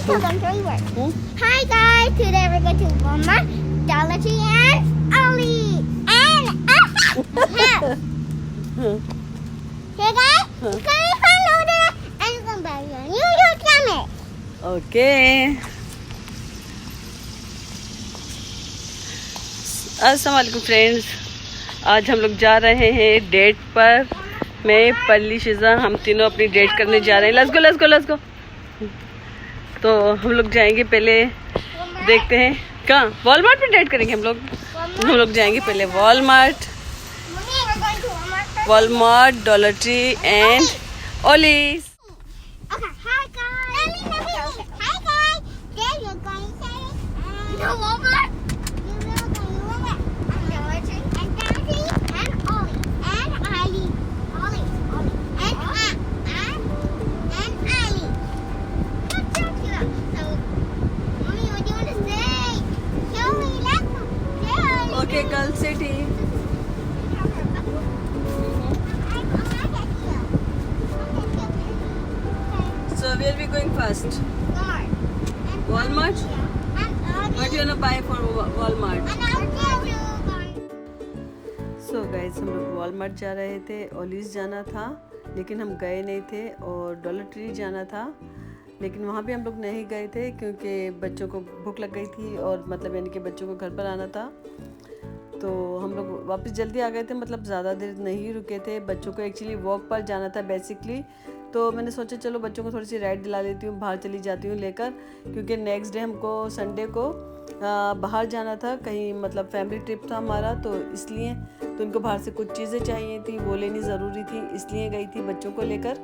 hold on, show you where. Hi guys, today we're going to Walmart, Dollar Tree, and Aldi. And hey guys, can you find order and come back here? You don't come it. Okay, अस्सलाम वालेकुम friends. आज हम लोग जा रहे हैं date पर। मैं, पल्ली, शिजा, हम तीनों अपनी डेट करने जा रहे हैं। Let's go let's go let's go. तो हम लोग जाएंगे, पहले देखते हैं कहाँ। वॉलमार्ट में डेट करेंगे हम लोग जाएंगे पहले Walmart, Dollar Tree and Ollie's. Okay, hi guys. Hi guys. There you're going to Walmart. You will go to Walmart. And Dollar Tree. And Dollar Tree. And Aldi. And Aldi. Aldi. And Aldi. Good job, Sheila. So, Mommy, what do you want to say? Show me. Let's go. Say okay, girl city. So where we going first? Walmart? What you wanna buy for Walmart? So guys, हम लोग Walmart जा रहे थे, ओलीज जाना था लेकिन हम गए नहीं थे, और डॉलर ट्री जाना था लेकिन वहाँ भी हम लोग नहीं गए थे क्योंकि बच्चों को भूख लग गई थी, और मतलब यानी कि बच्चों को घर पर आना था। तो हम लोग वापस जल्दी आ गए थे, मतलब ज़्यादा देर नहीं रुके थे। बच्चों को एक्चुअली वॉक पर जाना था बेसिकली, तो मैंने सोचा चलो बच्चों को थोड़ी सी राइड दिला लेती हूँ, बाहर चली जाती हूँ लेकर, क्योंकि नेक्स्ट डे हमको संडे को बाहर जाना था कहीं, मतलब फैमिली ट्रिप था हमारा, तो इसलिए तो उनको बाहर से कुछ चीज़ें चाहिए थी, वो लेनी ज़रूरी थी, इसलिए गई थी बच्चों को लेकर।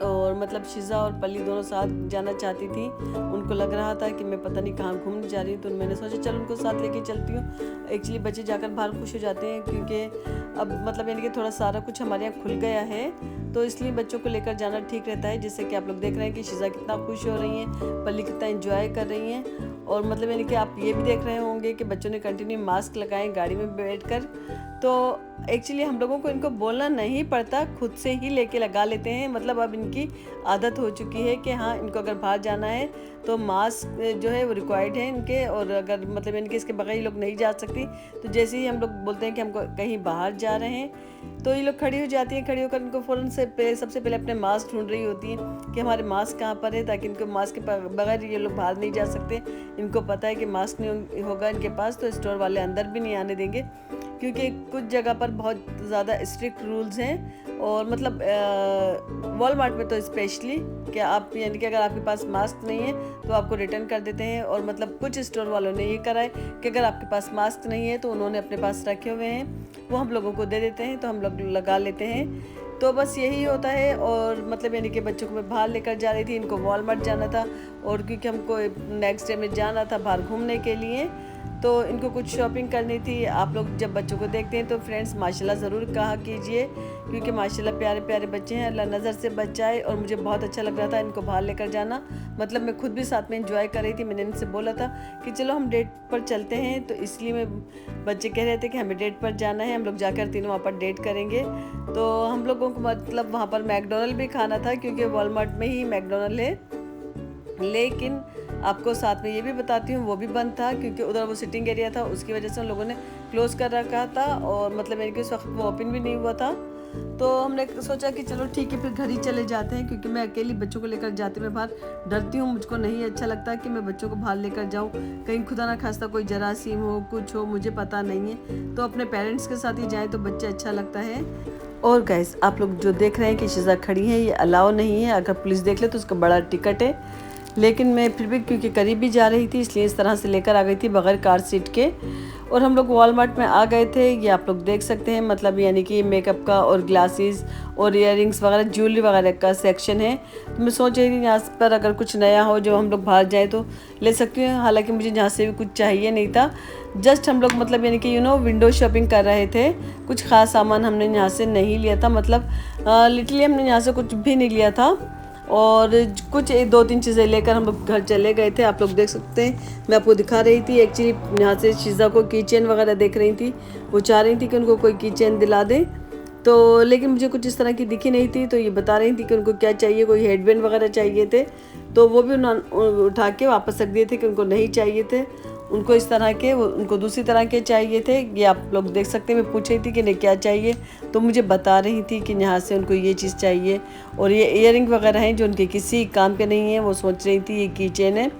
और मतलब शिजा और पल्ली दोनों साथ जाना चाहती थी। उनको लग रहा था कि मैं पता नहीं कहाँ घूमने जा रही हूँ, तो मैंने सोचा चल उनको साथ लेके चलती हूँ। एक्चुअली बच्चे जाकर बाहर खुश हो जाते हैं क्योंकि अब मतलब यानी कि थोड़ा सारा कुछ हमारे यहाँ खुल गया है, तो इसलिए बच्चों को लेकर जाना ठीक रहता है। जैसे कि आप लोग देख रहे हैं कि शिजा कितना खुश हो रही हैं, पल्ली कितना एंजॉय कर रही हैं, और मतलब यानी कि आप ये भी देख रहे होंगे कि बच्चों ने कंटिन्यू मास्क लगाए गाड़ी में बैठकर। तो एक्चुअली हम लोगों को इनको बोलना नहीं पड़ता, खुद से ही लेके लगा लेते हैं। मतलब अब इनकी आदत हो चुकी है कि हाँ, इनको अगर बाहर जाना है तो मास्क जो है वो रिक्वायर्ड है इनके, और अगर मतलब इनके इसके बगैर ये लोग नहीं जा सकती। तो जैसे ही हम लोग बोलते हैं कि हमको कहीं बाहर जा रहे हैं, तो ये लोग खड़ी हो जाती हैं। खड़ी होकर इनको फ़ौरन से सबसे पहले अपने मास्क ढूंढ रही होती हैं कि हमारे मास्क कहाँ पर है, ताकि इनको मास्क के बगैर ये लोग बाहर नहीं जा सकते। इनको पता है कि मास्क नहीं होगा इनके पास तो स्टोर वाले अंदर भी नहीं आने देंगे, क्योंकि कुछ जगह पर बहुत ज़्यादा स्ट्रिक्ट रूल्स हैं। और मतलब वॉलमार्ट में तो स्पेशली कि आप यानी कि अगर आपके पास मास्क नहीं है तो आपको रिटर्न कर देते हैं। और मतलब कुछ स्टोर वालों ने ये करा है कि अगर आपके पास मास्क नहीं है तो उन्होंने अपने पास रखे हुए हैं, वो हम लोगों को दे देते हैं, तो हम लोग लगा लेते हैं। तो बस यही होता है। और मतलब यानी कि बच्चों को मैं बाहर लेकर जा रही थी, इनको वॉलमार्ट जाना था, और क्योंकि हमको नेक्स्ट डे में जाना था बाहर घूमने के लिए, तो इनको कुछ शॉपिंग करनी थी। आप लोग जब बच्चों को देखते हैं तो फ्रेंड्स माशाल्लाह ज़रूर कहा कीजिए, क्योंकि माशाल्लाह प्यारे प्यारे बच्चे हैं, अल्लाह नज़र से बचाए। और मुझे बहुत अच्छा लग रहा था इनको बाहर लेकर जाना, मतलब मैं खुद भी साथ में एंजॉय कर रही थी। मैंने इनसे बोला था कि चलो हम डेट पर चलते हैं, तो इसलिए मैं बच्चे कह रहे थे कि हमें डेट पर जाना है, हम लोग जाकर तीनों वहाँ पर डेट करेंगे। तो हम लोगों को मतलब वहाँ पर मैकडोनल्ड भी खाना था, क्योंकि वॉलमार्ट में ही मैकडोनल्ड है, लेकिन आपको साथ में ये भी बताती हूँ वो भी बंद था, क्योंकि उधर वो सिटिंग एरिया था, उसकी वजह से उन लोगों ने क्लोज़ कर रखा था, और मतलब यानी कि उस वक्त वो ओपन भी नहीं हुआ था। तो हमने सोचा कि चलो ठीक है फिर घर ही चले जाते हैं, क्योंकि मैं अकेली बच्चों को लेकर जाते मैं बाहर डरती हूँ। मुझको नहीं अच्छा लगता कि मैं बच्चों को बाहर लेकर जाऊँ, कहीं खुदा ना खास्ता कोई जरासीम हो, कुछ हो, मुझे पता नहीं है। तो अपने पेरेंट्स के साथ ही जाएँ तो बच्चे अच्छा लगता है। और गाइस, आप लोग जो देख रहे हैं कि शिजा खड़ी है, ये अलाउ नहीं है, अगर पुलिस देख ले तो उसका बड़ा टिकट है, लेकिन मैं फिर भी क्योंकि करीब भी जा रही थी इसलिए इस तरह से लेकर आ गई थी बगैर कार सीट के। और हम लोग वॉलमार्ट में आ गए थे, ये आप लोग देख सकते हैं, मतलब यानी कि मेकअप का और ग्लासेस और इयररिंग्स वगैरह, ज्वेलरी वगैरह का सेक्शन है। तो मैं सोच रही थी यहाँ पर अगर कुछ नया हो जो हम लोग बाहर जाए तो ले सकती हूँ। हालांकि मुझे यहाँ से भी कुछ चाहिए नहीं था, जस्ट हम लोग मतलब यानी कि विंडो शॉपिंग कर रहे थे। कुछ ख़ास सामान हमने यहाँ से नहीं लिया था, मतलब लिटरली हमने यहाँ से कुछ भी नहीं लिया था, और कुछ 2-3 चीज़ें लेकर हम लोग घर चले गए थे। आप लोग देख सकते हैं, मैं आपको दिखा रही थी। एक्चुअली यहाँ से शीज़ा को की चेन वगैरह देख रही थी, वो चाह रही थी कि उनको कोई की चेन दिला दे। तो लेकिन मुझे कुछ इस तरह की दिखी नहीं थी, तो ये बता रही थी कि उनको क्या चाहिए, कोई हेडबैंड वगैरह चाहिए थे, तो वो भी उन्होंने उठा के वापस रख दिए थे कि उनको नहीं चाहिए थे। उनको इस तरह के, उनको दूसरी तरह के चाहिए थे। ये आप लोग देख सकते हैं, मैं पूछ रही थी कि इन्हें क्या चाहिए, तो मुझे बता रही थी कि यहाँ से उनको ये चीज़ चाहिए। और ये इयररिंग वगैरह हैं जो उनके किसी काम के नहीं है, वो सोच रही थी। ये की चेन है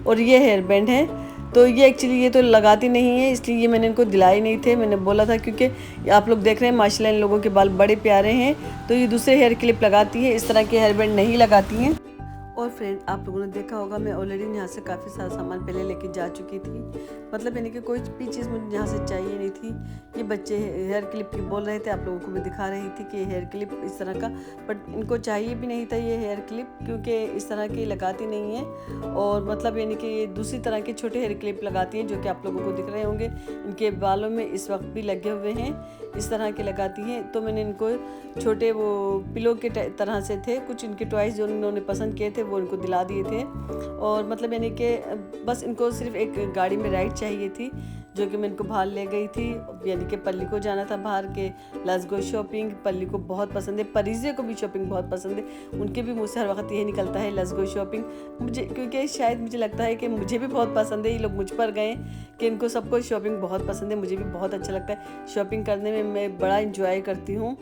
और ये हेयर बैंड है। तो ये एक्चुअली ये तो लगाती नहीं है, इसलिए ये मैंने इनको दिलाई नहीं थे। मैंने बोला था क्योंकि आप लोग देख रहे हैं माशाल्लाह इन लोगों के बाल बड़े प्यारे हैं, तो ये दूसरे हेयर क्लिप लगाती है, इस तरह के हेयर बैंड नहीं लगाती हैं। और फ्रेंड, आप लोगों ने देखा होगा मैं ऑलरेडी यहाँ से काफ़ी सारा सामान पहले लेके जा चुकी थी। मतलब यानी कि कोई भी चीज़ मुझे यहाँ से चाहिए नहीं थी। ये बच्चे हेयर क्लिप की बोल रहे थे, आप लोगों को मैं दिखा रही थी कि हेयर क्लिप इस तरह का, बट इनको चाहिए भी नहीं था ये हेयर क्लिप, क्योंकि इस तरह की लगाती नहीं है। और मतलब यानी कि ये दूसरी तरह के छोटे हेयर क्लिप लगाती हैं, जो कि आप लोगों को दिख रहे होंगे। इनके बालों में इस वक्त भी लगे हुए हैं, इस तरह के लगाती हैं। तो मैंने इनको छोटे वो पिलो के तरह से थे कुछ इनके टॉयज़ जो इन्होंने पसंद किए थे, वो इनको दिला दिए थे। और मतलब यानी कि बस इनको सिर्फ एक गाड़ी में राइड चाहिए थी, जो कि मैं इनको बाहर ले गई थी। यानी कि पल्ली को जाना था बाहर के, लेट्स गो शॉपिंग। पल्ली को बहुत पसंद है, परीजे को भी शॉपिंग बहुत पसंद है। उनके भी मुँह से हर वक्त यही निकलता है, लेट्स गो शॉपिंग। मुझे क्योंकि शायद मुझे लगता है कि मुझे भी बहुत पसंद है, ये लोग मुझ पर गए कि इनको सबको शॉपिंग बहुत पसंद है। मुझे भी बहुत अच्छा लगता है शॉपिंग करने में, मैं बड़ा इंजॉय करती हूँ।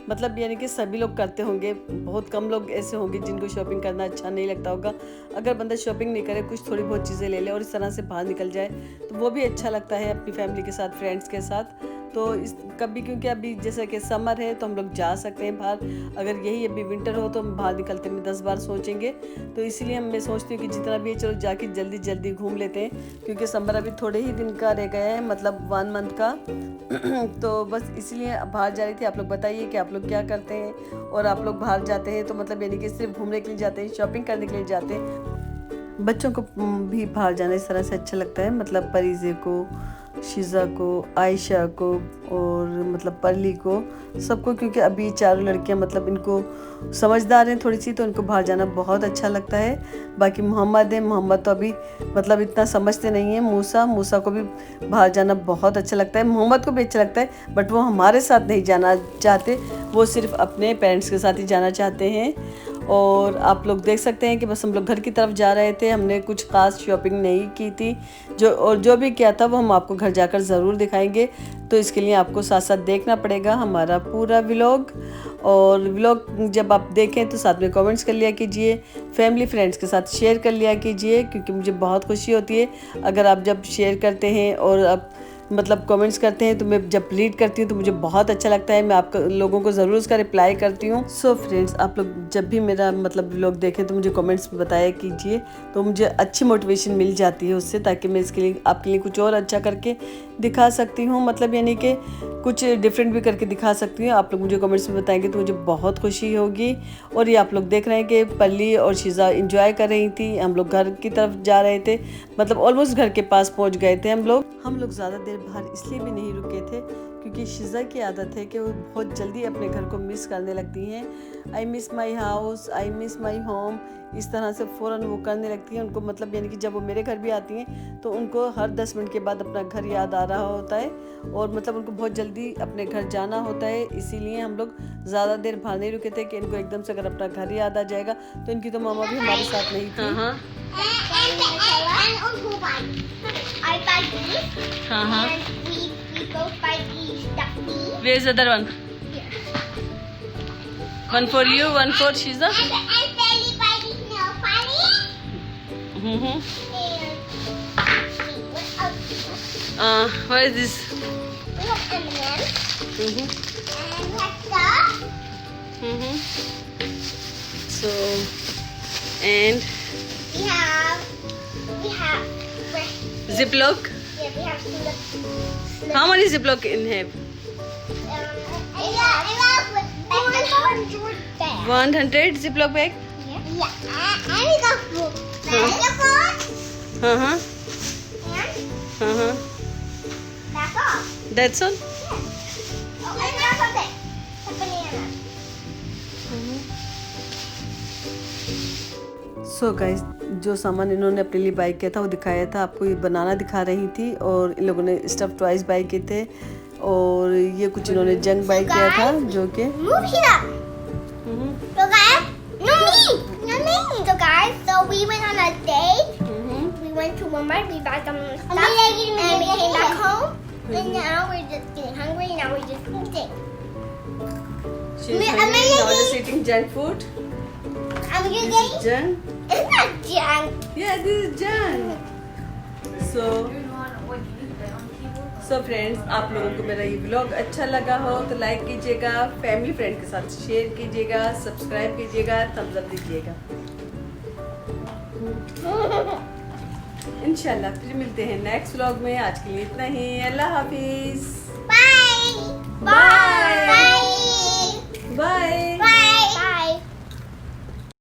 मतलब यानी कि सभी लोग करते होंगे, बहुत कम लोग ऐसे होंगे जिनको शॉपिंग करना अच्छा नहीं लगता होगा। अगर बंदा शॉपिंग नहीं करे, कुछ थोड़ी बहुत चीज़ें ले ले और इस तरह से बाहर निकल जाए, तो वो भी अच्छा लगता है अपनी फैमिली के साथ, फ्रेंड्स के साथ। तो इस कभी, क्योंकि अभी जैसे कि समर है तो हम लोग जा सकते हैं बाहर। अगर यही अभी विंटर हो तो हम बाहर निकलते में 10 बार सोचेंगे। तो इसीलिए मैं सोचती हूँ कि जितना भी है चलो जाके जल्दी जल्दी घूम लेते हैं, क्योंकि समर अभी थोड़े ही दिन का रह गया है, मतलब 1 मंथ का। तो बस इसलिए बाहर जा रही थी। आप लोग बताइए कि आप लोग क्या करते हैं, और आप लोग बाहर जाते हैं तो मतलब यानी कि सिर्फ घूमने के लिए जाते हैं, शॉपिंग करने के लिए जाते हैं। बच्चों को भी बाहर जाना इस तरह से अच्छा लगता है, मतलब परीजे को, शीज़ा को, आयशा को और मतलब परली को, सबको, क्योंकि अभी चारों लड़कियां मतलब इनको समझदार हैं थोड़ी सी, तो इनको बाहर जाना बहुत अच्छा लगता है। बाकी मोहम्मद है, मोहम्मद तो अभी मतलब इतना समझते नहीं है। मूसा को भी बाहर जाना बहुत अच्छा लगता है, मोहम्मद को भी अच्छा लगता है, बट वो हमारे साथ नहीं जाना चाहते, वो सिर्फ अपने पेरेंट्स के साथ ही जाना चाहते हैं। और आप लोग देख सकते हैं कि बस हम लोग घर की तरफ जा रहे थे, हमने कुछ ख़ास शॉपिंग नहीं की थी, जो भी किया था वो हम आपको घर जाकर ज़रूर दिखाएंगे। तो इसके लिए आपको साथ साथ देखना पड़ेगा हमारा पूरा व्लॉग। और व्लॉग जब आप देखें तो साथ में कमेंट्स कर लिया कीजिए, फैमिली फ्रेंड्स के साथ शेयर कर लिया कीजिए, क्योंकि मुझे बहुत खुशी होती है अगर आप जब शेयर करते हैं और आप मतलब कमेंट्स करते हैं, तो मैं जब रीड करती हूँ तो मुझे बहुत अच्छा लगता है। मैं आप लोगों को ज़रूर उसका रिप्लाई करती हूँ। सो फ्रेंड्स, आप लोग जब भी मेरा मतलब व्लॉग देखें तो मुझे कमेंट्स में बताया कीजिए, तो मुझे अच्छी मोटिवेशन मिल जाती है उससे, ताकि मैं इसके लिए आपके लिए कुछ और अच्छा करके दिखा सकती हूँ, मतलब यानी कि कुछ डिफरेंट भी करके दिखा सकती हूँ। आप लोग मुझे कमेंट्स में बताएंगे तो मुझे बहुत खुशी होगी। और ये आप लोग देख रहे हैं कि पल्ली और शीज़ा इंजॉय कर रही थी, हम लोग घर की तरफ जा रहे थे, मतलब ऑलमोस्ट घर के पास पहुँच गए थे हम लोग ज़्यादा देर बाहर इसलिए भी नहीं रुके थे क्योंकि शीज़ा की आदत है कि वो बहुत जल्दी अपने घर को मिस करने लगती हैं। I miss my house, I miss my home, इस तरह से फ़ौरन वो करने लगती हैं। उनको मतलब यानी कि जब वो मेरे घर भी आती हैं तो उनको हर 10 मिनट के बाद अपना घर याद आ रहा होता है, और मतलब उनको बहुत जल्दी अपने घर जाना होता है। इसीलिए हम लोग ज़्यादा देर बाहर नहीं रुके थे कि इनको एकदम से अगर अपना घर याद आ जाएगा। तो इनकी तो मामा भी हमारे साथ नहीं थी। Where's the other one? One for you, one for Shiza. What is this? We have M&M's. And we have stuff. So, and We have Ziploc. yeah, we have slip. How many Ziploc in have? I love with 100 bags. 100 Ziploc bag. Yeah. And we got food. Vegetables. And that's all. That's all. Yeah. Oh, and that's something. A banana. So guys, जो सामान इन्होंने अपने लिए bye किया था वो दिखाया था आपको, ये बनाना दिखा रही थी। और इन लोगों ने स्टफ टॉयज बाय किए थे और ये कुछ इन्होंने जंक बाय किया था जो कि Move here. So guys, no me. So guys, so we went on a date. We went to Walmart. We bought some stuff, and we came back home. And now we're just getting hungry. Now we're just eating. She's hungry, now just eating junk food. I'm This gonna is junk. It's not junk. Yeah, this is junk. So friends, आप लोगों को मेरा ये vlog अच्छा लगा हो तो like कीजिएगा, फैमिली फ्रेंड के साथ शेयर कीजिएगा, सब्सक्राइब कीजिएगा, थम्स अप दीजिएगा। इंशाल्लाह फिर मिलते हैं नेक्स्ट व्लॉग में। आज के लिए इतना ही। अल्लाह हाफिज। Bye. Bye. Bye. बाय।